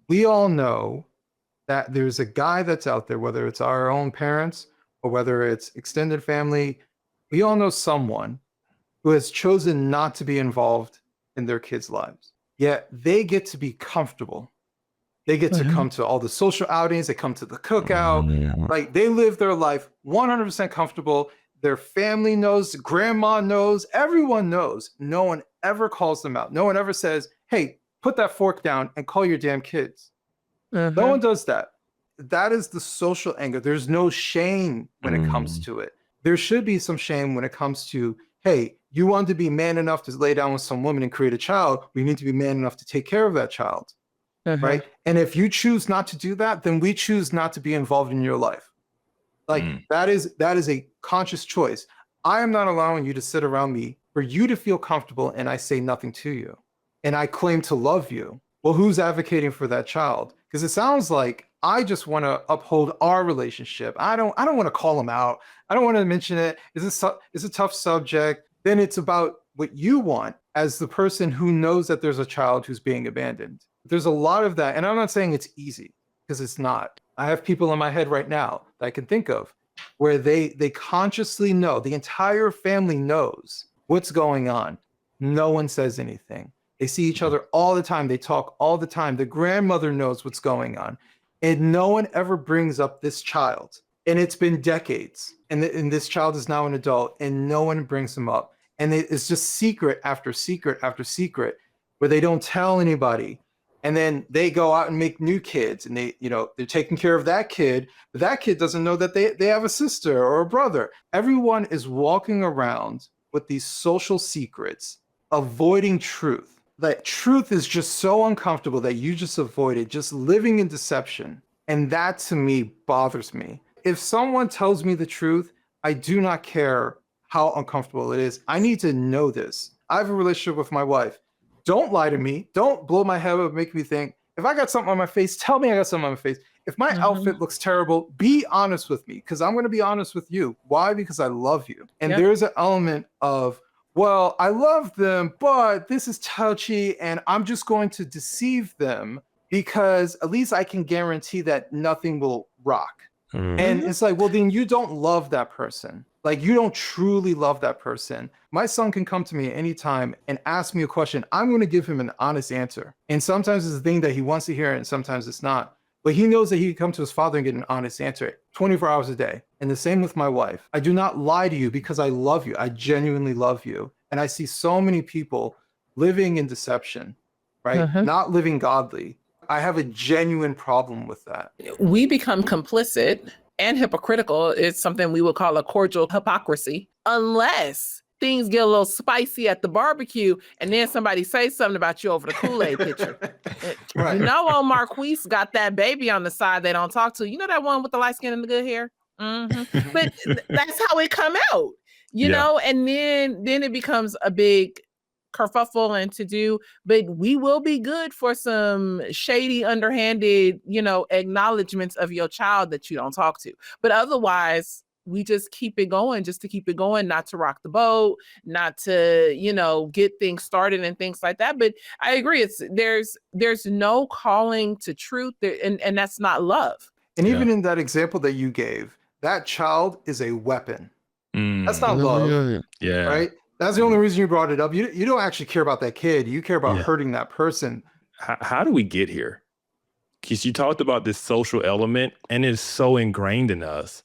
We all know that there's a guy that's out there, whether it's our own parents or whether it's extended family. We all know someone who has chosen not to be involved in their kids' lives. Yet they get to be comfortable. They get to come to all the social outings, they come to the cookout. Like they live their life 100% comfortable. Their family knows, grandma knows, everyone knows. No one ever calls them out. No one ever says, hey, put that fork down and call your damn kids. No one does that. That is the social anger. There's no shame when it comes to it. There should be some shame when it comes to, hey, you want to be man enough to lay down with some woman and create a child. We need to be man enough to take care of that child. Right. And if you choose not to do that, then we choose not to be involved in your life. Like that is a conscious choice. I am not allowing you to sit around me for you to feel comfortable and I say nothing to you. And I claim to love you. Well, who's advocating for that child? Because it sounds like I just want to uphold our relationship. I don't want to call him out. I don't want to mention it. It's a tough subject. Then it's about what you want as the person who knows that there's a child who's being abandoned. There's a lot of that. And I'm not saying it's easy because it's not. I have people in my head right now that I can think of where they consciously know, the entire family knows what's going on. No one says anything. They see each other all the time. They talk all the time. The grandmother knows what's going on. And no one ever brings up this child. And it's been decades. And this child is now an adult and no one brings him up. And it's just secret after secret after secret where they don't tell anybody. And then they go out and make new kids and they're taking care of that kid, but that kid doesn't know that they have a sister or a brother. Everyone is walking around with these social secrets, avoiding truth. That truth is just so uncomfortable that you just avoid it, just living in deception. And that to me bothers me. If someone tells me the truth, I do not care how uncomfortable it is. I need to know this. I have a relationship with my wife. Don't lie to me. Don't blow my head up, make me think. If I got something on my face, tell me I got something on my face. If my outfit looks terrible, be honest with me because I'm going to be honest with you. Why? Because I love you. And there's an element of, well, I love them, but this is touchy and I'm just going to deceive them because at least I can guarantee that nothing will rock. And it's like, well, then you don't love that person. Like you don't truly love that person. My son can come to me at any time and ask me a question. I'm going to give him an honest answer. And sometimes it's the thing that he wants to hear and sometimes it's not. But he knows that he can come to his father and get an honest answer 24 hours a day. And the same with my wife. I do not lie to you because I love you. I genuinely love you. And I see so many people living in deception, right? Not living godly. I have a genuine problem with that. We become complicit and hypocritical. It's something we would call a cordial hypocrisy, unless things get a little spicy at the barbecue and then somebody says something about you over the Kool-Aid pitcher. Right. You know, old Marquise got that baby on the side they don't talk to. You know that one with the light skin and the good hair? But that's how it come out, you know, and then it becomes a big kerfuffle and to do, but we will be good for some shady, underhanded, acknowledgments of your child that you don't talk to. But otherwise, we just keep it going, just to keep it going, not to rock the boat, not to, get things started and things like that. But I agree, there's no calling to truth there, and that's not love. And even in that example that you gave, that child is a weapon. That's not love. Yeah. Right? That's the only reason you brought it up. You don't actually care about that kid. You care about hurting that person. How do we get here? Because you talked about this social element and it's so ingrained in us.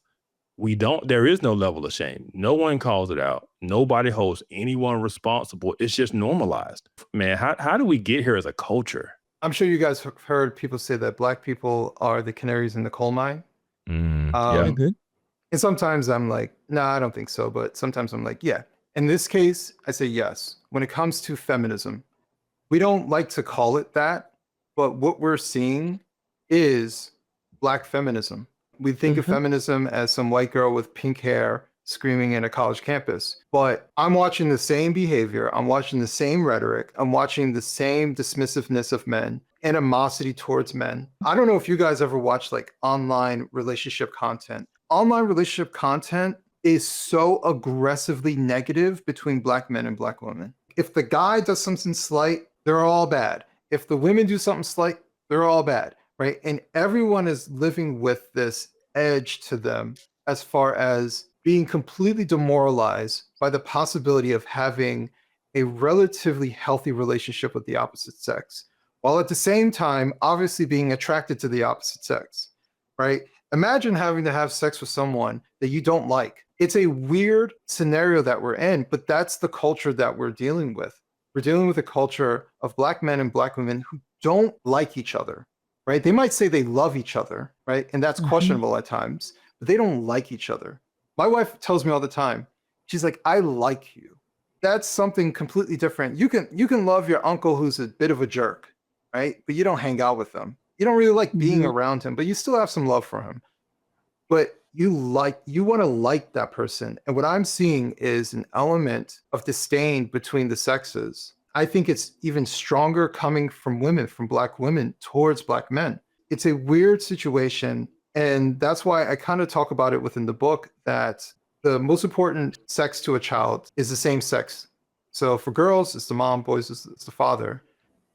There is no level of shame. No one calls it out. Nobody holds anyone responsible. It's just normalized. Man, how do we get here as a culture? I'm sure you guys have heard people say that Black people are the canaries in the coal mine. And sometimes I'm like, no, I don't think so. But sometimes I'm like, yeah. In this case, I say yes. When it comes to feminism, we don't like to call it that, but what we're seeing is Black feminism. We think of feminism as some white girl with pink hair screaming in a college campus, but I'm watching the same behavior. I'm watching the same rhetoric. I'm watching the same dismissiveness of men, animosity towards men. I don't know if you guys ever watch like online relationship content. Online relationship content is so aggressively negative between Black men and Black women. If the guy does something slight, they're all bad. If the women do something slight, They're all bad, right? And everyone is living with this edge to them as far as being completely demoralized by the possibility of having a relatively healthy relationship with the opposite sex, while at the same time, obviously being attracted to the opposite sex, right? Imagine having to have sex with someone that you don't like. It's a weird scenario that we're in, but that's the culture that we're dealing with. We're dealing with a culture of Black men and Black women who don't like each other, right? They might say they love each other, right? And that's questionable at times, but they don't like each other. My wife tells me all the time, she's like, I like you. That's something completely different. You can love your uncle who's a bit of a jerk, right? But you don't hang out with them. You don't really like being around him, but you still have some love for him. But you want to like that person. And what I'm seeing is an element of disdain between the sexes. I think it's even stronger coming from women, from Black women towards Black men. It's a weird situation. And that's why I kind of talk about it within the book, that the most important sex to a child is the same sex. So for girls, it's the mom, boys, it's the father.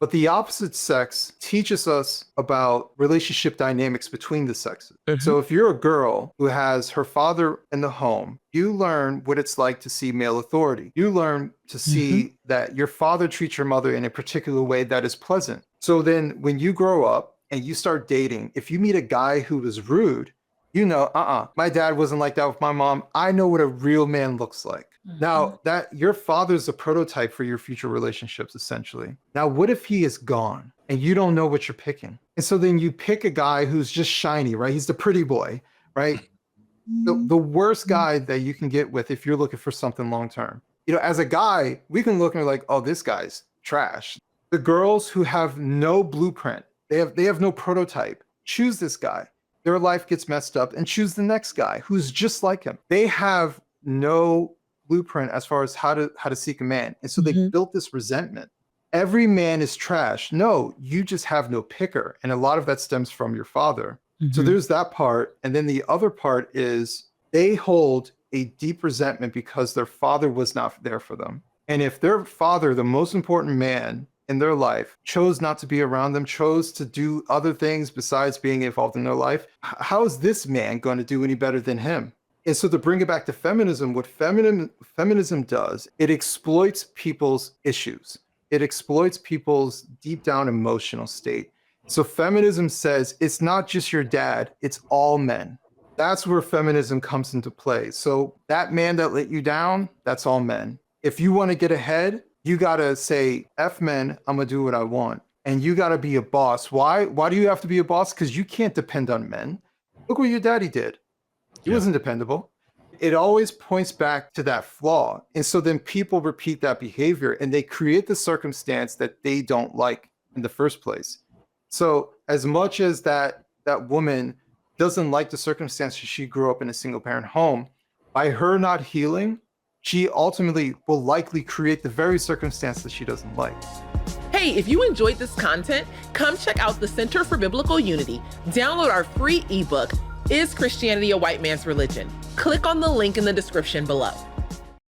But the opposite sex teaches us about relationship dynamics between the sexes. So if you're a girl who has her father in the home, you learn what it's like to see male authority. You learn to see that your father treats your mother in a particular way that is pleasant. So then when you grow up and you start dating, if you meet a guy who is rude, you know, my dad wasn't like that with my mom. I know what a real man looks like. Now, that your father's a prototype for your future relationships, essentially. Now, what if he is gone and you don't know what you're picking? And so then you pick a guy who's just shiny, right? He's the pretty boy, right? The worst guy that you can get with if you're looking for something long term. You know, as a guy, we can look and be like, oh, this guy's trash. The girls who have no blueprint, they have no prototype, choose this guy. Their life gets messed up, and choose the next guy who's just like him. They have no blueprint as far as how to seek a man. And so they built this resentment. Every man is trash. No, you just have no picker. And a lot of that stems from your father. So there's that part. And then the other part is they hold a deep resentment because their father was not there for them. And if their father, the most important man in their life, chose not to be around them, chose to do other things besides being involved in their life, how is this man going to do any better than him? And so to bring it back to feminism, what feminism does, it exploits people's issues. It exploits people's deep down emotional state. So feminism says it's not just your dad, it's all men. That's where feminism comes into play. So that man that let you down, that's all men. If you want to get ahead, you got to say, F men, I'm going to do what I want. And you got to be a boss. Why? Why do you have to be a boss? Because you can't depend on men. Look what your daddy did. He wasn't dependable. It always points back to that flaw. And so then people repeat that behavior and they create the circumstance that they don't like in the first place. So as much as that woman doesn't like the circumstance she grew up in a single parent home, by her not healing, she ultimately will likely create the very circumstance that she doesn't like. Hey, if you enjoyed this content, come check out the Center for Biblical Unity. Download our free ebook, Is Christianity a White Man's Religion? Click on the link in the description below.